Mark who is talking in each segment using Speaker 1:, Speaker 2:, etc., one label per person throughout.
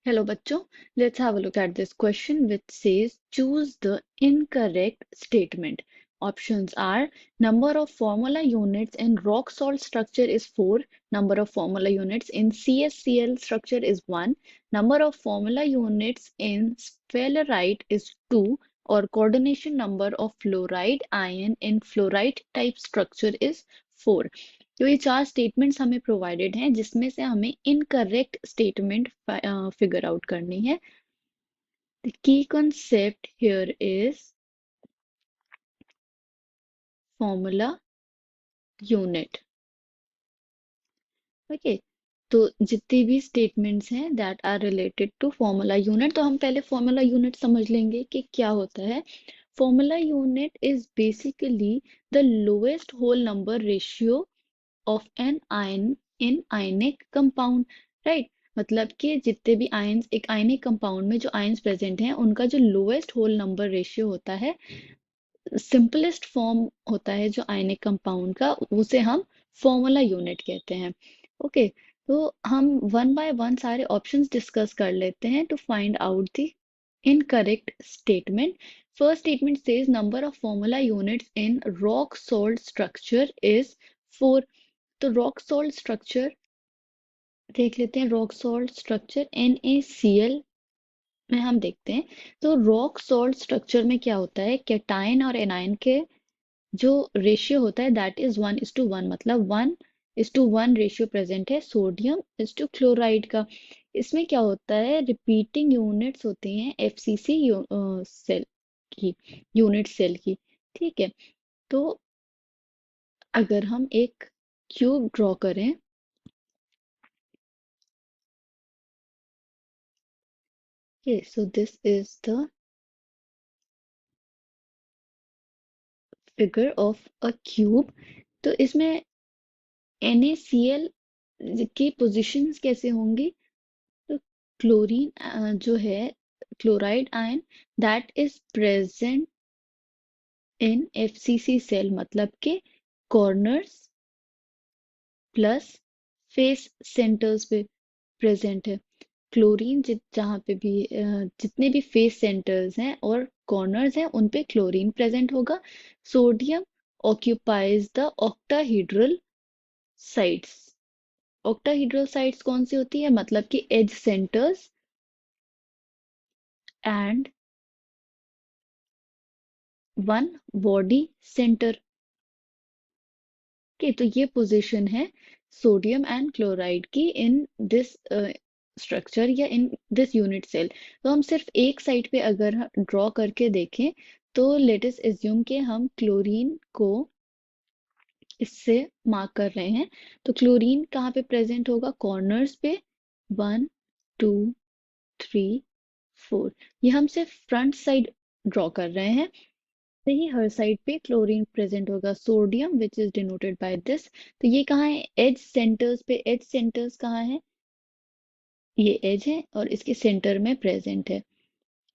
Speaker 1: Hello बच्चों, let's have a look at this question which says choose the incorrect statement. Options are number of formula units in rock salt structure is 4, number of formula units in CSCl structure is 1, number of formula units in sphalerite is 2 or coordination number of fluoride ion in fluorite type structure is 4. तो ये चार statements हमें provided हैं जिसमें से हमें incorrect statement figure out करनी है. The key concept here is formula unit. Okay, तो जितने भी स्टेटमेंट्स हैं that are related to formula unit, तो हम पहले फॉर्मूला यूनिट समझ लेंगे कि क्या होता है. Formula unit is basically the lowest whole number ratio of an ion in ionic compound. Right, मतलब कि जितने भी आयंस एक आयनिक कंपाउंड में जो आयंस प्रेजेंट हैं उनका जो लोएस्ट होल नंबर रेशियो होता है, सिंपलेस्ट फॉर्म होता है जो आयनिक कंपाउंड का, उसे हम फॉर्मूला यूनिट कहते हैं. ओके, तो हम वन बाय वन सारे ऑप्शंस डिस्कस कर लेते हैं to find out the incorrect statement. First statement says number of formula units in rock salt structure is 4. तो रॉक सॉल्ट स्ट्रक्चर देख लेते हैं. रॉक सॉल्ट स्ट्रक्चर NaCl में हम देखते हैं. तो रॉक सॉल्ट स्ट्रक्चर में क्या होता है, कैटायन और एनायन के जो रेशियो होता है दैट इज 1:1, मतलब 1:1 रेशियो प्रेजेंट है सोडियम इज टू क्लोराइड का. इसमें क्या होता है, रिपीटिंग यूनिट्स होती हैं FCC सेल की, यूनिट सेल की. ठीक है, तो अगर हम एक क्यूब ड्रॉ करें. Okay, so this is the figure of a cube. तो इसमें NaCl की पोजीशंस कैसे होंगी. तो क्लोरीन जो है, chloride ion that is present in FCC cell, मतलब के कॉर्नर्स प्लस फेस सेंटर्स पे प्रेजेंट है. क्लोरीन जहाँ पे भी जितने भी फेस सेंटर्स हैं और कॉर्नर्स हैं उन पे क्लोरीन प्रेजेंट होगा. Sodium occupies the octahedral sites. Octahedral sites कौन सी होती है, मतलब कि edge centres and one body centre के. तो ये पोजीशन है सोडियम एंड क्लोराइड की इन दिस स्ट्रक्चर या इन दिस यूनिट सेल. तो हम सिर्फ एक साइड पे अगर ड्रॉ करके देखें तो लेट अस एज्यूम कि हम क्लोरीन को इससे मार्क कर रहे हैं. तो क्लोरीन कहाँ पे प्रेजेंट होगा, कॉर्नर्स पे. 1 2 3 4, ये हम सिर्फ फ्रंट साइड ड्रॉ कर रहे हैं. ही हर साइड पे क्लोरीन प्रेजेंट होगा, sodium which is denoted by this. तो ये कहाँ है, एज सेंटर्स पे. एज सेंटर्स कहाँ है, ये एज है और इसके सेंटर में प्रेजेंट है.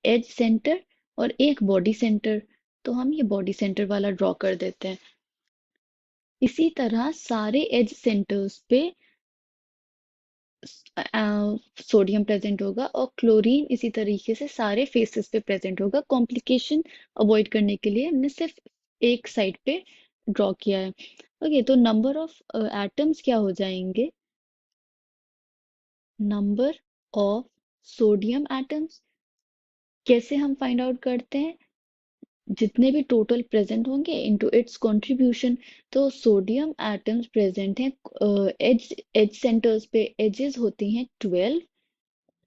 Speaker 1: एज सेंटर और एक बॉडी सेंटर, तो हम ये बॉडी सेंटर वाला ड्रॉ कर देते हैं. इसी तरह सारे एज सेंटर्स पे सोडियम प्रेजेंट होगा और क्लोरीन इसी तरीके से सारे फेसेस पे प्रेजेंट होगा. कॉम्प्लिकेशन अवॉइड करने के लिए हमने सिर्फ एक साइड पे ड्रॉ किया है. ओके, तो नंबर ऑफ एटम्स क्या हो जाएंगे, नंबर ऑफ सोडियम एटम्स. कैसे हम फाइंड आउट करते हैं, जितने भी टोटल प्रेजेंट होंगे इनटू इट्स कंट्रीब्यूशन. तो सोडियम एटम्स प्रेजेंट हैं एज एज सेंटर्स पे, एजेस होती हैं 12,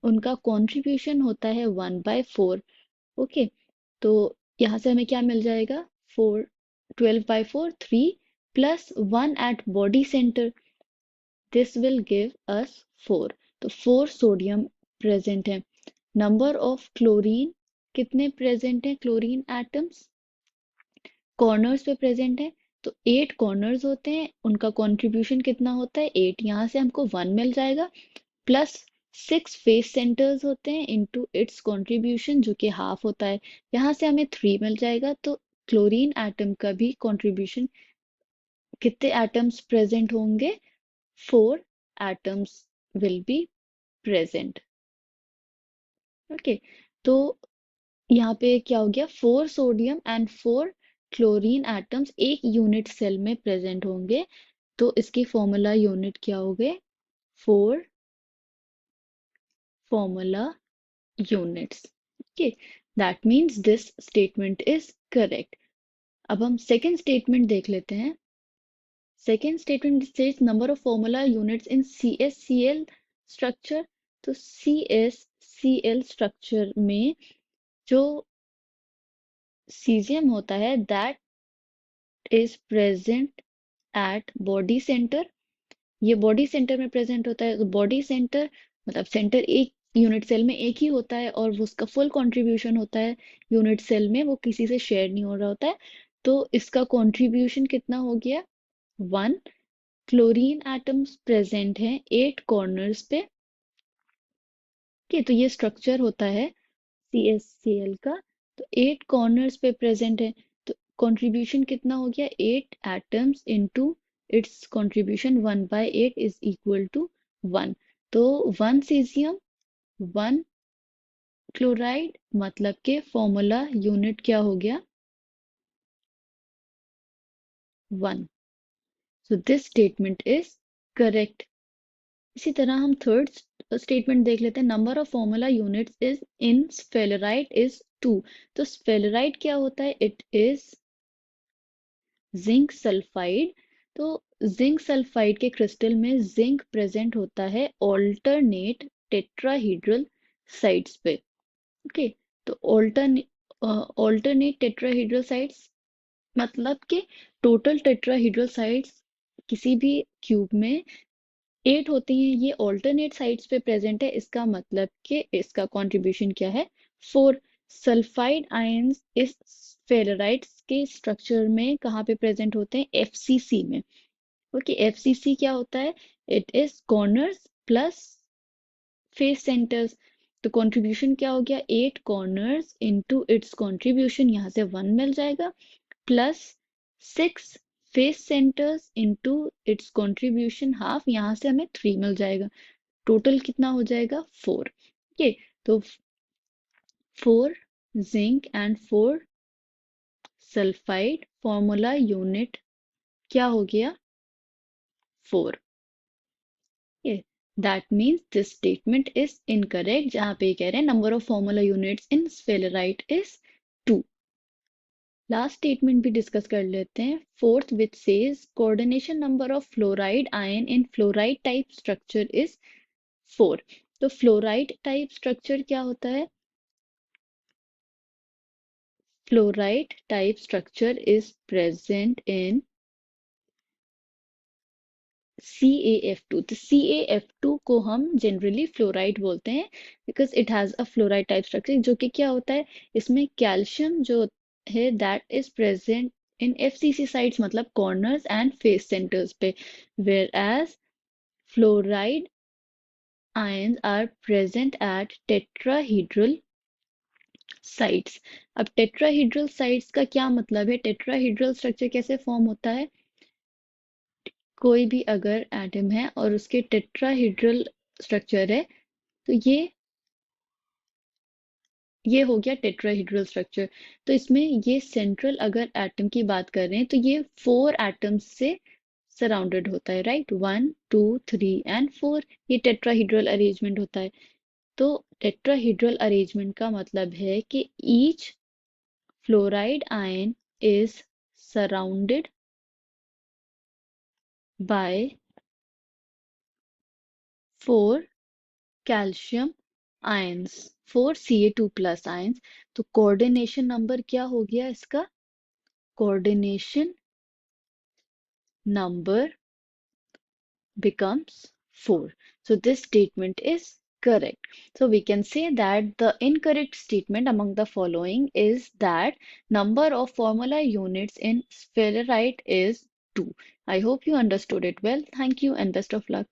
Speaker 1: उनका कंट्रीब्यूशन होता है 1/4. ओके, तो यहाँ से हमें क्या मिल जाएगा, 4, 12/4 3 plus 1 at body centre, this will give us 4. तो 4 सोडियम प्रेजेंट है. नंबर ऑफ क्लोरीन, कितने प्रेजेंट हैं क्लोरीन एटम्स, कॉर्नर्स पे प्रेजेंट है. तो 8 कॉर्नर्स होते हैं, उनका कंट्रीब्यूशन कितना होता है 8, यहाँ से हमको 1 मिल जाएगा. प्लस 6 फेस सेंटर्स होते हैं इनटू इट्स कंट्रीब्यूशन जो कि हाफ होता है, यहाँ से हमें 3 मिल जाएगा. तो क्लोरीन एटम का भी कंट्रीब्यूशन, कितने एटम्स प्रेजेंट होंगे, 4 atoms will be present. Okay, तो यहाँ पे क्या हो गया, 4 सोडियम एंड 4 क्लोरीन एटम्स एक यूनिट सेल में प्रेजेंट होंगे, तो इसकी फॉर्मूला यूनिट क्या हो गए, 4 formula units. Okay, that means this statement is correct. अब हम सेकेंड स्टेटमेंट देख लेते हैं। Second statement says number of formula units in CSCl structure। तो CSCl स्ट्रक्चर में जो सीजियम होता है that is present at body centre, ये बॉडी सेंटर में प्रेजेंट होता है। तो बॉडी सेंटर मतलब सेंटर एक यूनिट सेल में एक ही होता है और वो उसका फुल कंट्रीब्यूशन होता है यूनिट सेल में, वो किसी से शेयर नहीं हो रहा होता है। तो इसका कंट्रीब्यूशन कितना हो गया, 1। क्लोरीन एटम्स प्रेजेंट हैं 8 कॉर्नर्स पे। ओके, तो ये स्ट्रक्चर होता है CSCl का। तो 8 कॉर्नर्स पे प्रेजेंट है, तो कंट्रीब्यूशन कितना हो गया, 8 atoms into its contribution 1/8 is equal to 1। तो 1 सीजियम 1 क्लोराइड, मतलब के फॉर्मूला यूनिट क्या हो गया, 1। So this statement is correct. इसी तरह हम थर्ड स्टेटमेंट देख लेते हैं। Number of formula units is in sphalerite is 2। तो स्फेलराइट क्या होता है, इट इज जिंक सल्फाइड। तो जिंक सल्फाइड के क्रिस्टल में जिंक प्रेजेंट होता है ऑल्टरनेट टेट्राहीड्रल साइड्स पे। ओके, तो ऑल्टरनेट टेट्राहीड्रल साइड्स मतलब कि टोटल टेट्राहीड्रल साइड्स किसी भी क्यूब में 8 होती हैं, ये ऑल्टरनेट साइड्स पे प्रेजेंट है, इसका मतलब कि इसका कंट्रीब्यूशन क्या है, 4। सल्फाइड आयंस इस फेराइट्स के स्ट्रक्चर में कहाँ पे प्रेजेंट होते हैं, FCC में। ओके, FCC क्या होता है, it is corners plus face centres. तो कंट्रीब्यूशन क्या हो गया, 8 कॉर्नर्स इनटू इट्स कंट्रीब्यूशन, यहाँ से 1 मिल जाएगा, plus 6 face centres into its contribution half, यहाँ से हमें 3 मिल जाएगा। टोटल कितना हो जाएगा, 4। ओके, तो 4 zinc and 4 sulphide, formula unit क्या हो गया, 4। That means this statement is incorrect, जहां पे कह रहे हैं number of formula units in sphalerite is 2। Last statement भी डिस्कस कर लेते हैं, fourth, which says coordination number of fluoride ion in fluoride type structure is 4। तो फ्लोराइड टाइप स्ट्रक्चर क्या होता है, fluoride type structure is present in CaF2। तो CaF2 को हम जनरली फ्लोराइड बोलते हैं because it has a fluoride type structure, जो कि क्या होता है, इसमें कैल्शियम जो है that is present in FCC sides मतलब कॉर्नर्स एंड फेस सेंटर्स पे, where as fluoride ions are present at tetrahedral sites. अब टेट्राहीड्रल साइट्स का क्या मतलब है, टेट्राहीड्रल स्ट्रक्चर कैसे फॉर्म होता है, कोई भी अगर एटम है और उसके टेट्राहीड्रल स्ट्रक्चर है, तो ये हो गया टेट्राहीड्रल स्ट्रक्चर। तो इसमें ये सेंट्रल अगर एटम की बात कर रहे हैं तो ये 4 एटम्स से सराउंडेड होता है, राइट, 1 2 3 एंड 4, ये टेट्राहीड्रल अरेंजमेंट होता है। तो टेट्राहीड्रल अरेंजमेंट का मतलब है कि each fluoride ion is surrounded by 4 calcium ions, 4 Ca2+ ions. तो कोऑर्डिनेशन नंबर क्या हो गया इसका, coordination number becomes 4. So this statement is correct. So we can say that the incorrect statement among the following is that number of formula units in spheroid is 2. I hope you understood it well. Thank you and best of luck.